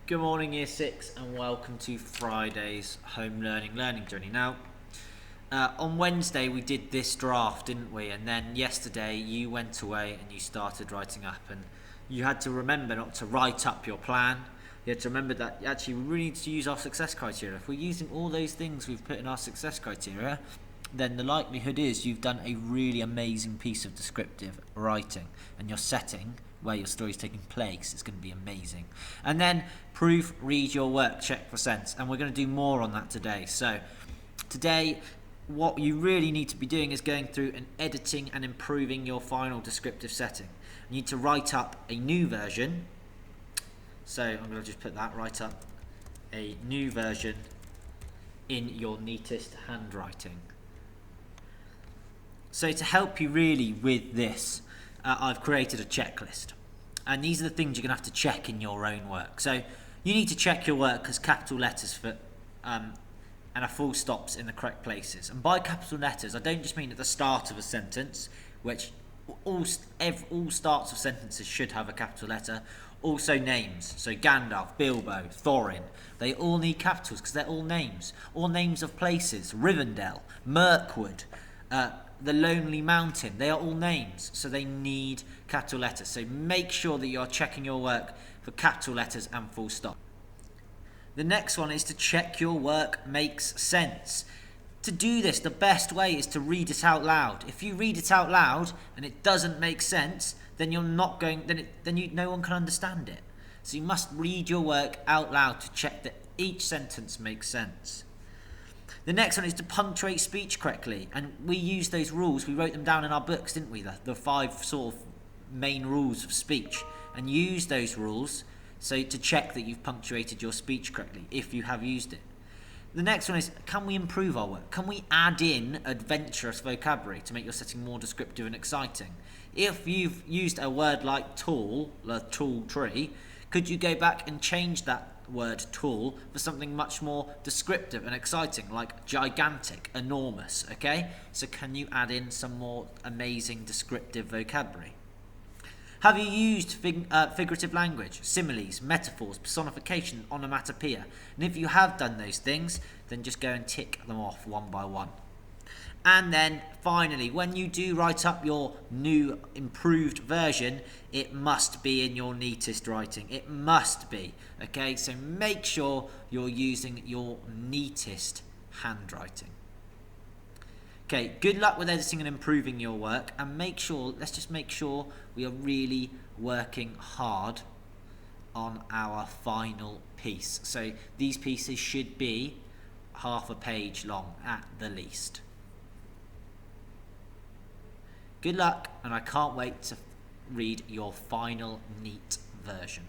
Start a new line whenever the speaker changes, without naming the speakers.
Good morning, Year 6, and welcome to Friday's home learning journey. Now, on Wednesday we did this draft, didn't we? And then yesterday you went away and you started writing up, and you had to remember not to write up your plan. You had to remember that actually we really need to use our success criteria. If we're using all those things we've put in our success criteria, then the likelihood is you've done a really amazing piece of descriptive writing, and your setting where your story is taking place is going to be amazing. And then proofread your work, check for sense, and we're going to do more on that today. So today what you really need to be doing is going through and editing and improving your final descriptive setting. You need to write up a new version. So I'm going to just put that, write up a new version in your neatest handwriting. So to help you really with this, I've created a checklist, and these are the things you're going to have to check in your own work. So you need to check your work as capital letters for and a full stops in the correct places. And by capital letters, I don't just mean at the start of a sentence, which all starts of sentences should have a capital letter. Also names, so Gandalf, Bilbo, Thorin, they all need capitals because they're all names. All names of places, Rivendell, Mirkwood, the Lonely Mountain, they are all names, so they need capital letters. So make sure that you're checking your work for capital letters and full stop. The next one is to check your work makes sense. To do this, the best way is to read it out loud. If you read it out loud and it doesn't make sense, then you're not going. No one can understand it. So you must read your work out loud to check that each sentence makes sense. The next one is to punctuate speech correctly, and we used those rules. We wrote them down in our books, didn't we? The 5 sort of main rules of speech, and use those rules so to check that you've punctuated your speech correctly if you have used it. The next one is, can we improve our work? Can we add in adventurous vocabulary to make your setting more descriptive and exciting? If you've used a word like tall, a tall tree, could you go back and change that word tall for something much more descriptive and exciting, like gigantic, enormous, okay? So can you add in some more amazing descriptive vocabulary? Have you used figurative language, similes, metaphors, personification, onomatopoeia? And if you have done those things, then just go and tick them off one by one. And then finally, when you do write up your new improved version, it must be in your neatest writing. It must be, okay? So make sure you're using your neatest handwriting. Okay, good luck with editing and improving your work, and let's just make sure we are really working hard on our final piece. So these pieces should be half a page long at the least. Good luck, and I can't wait to read your final neat version.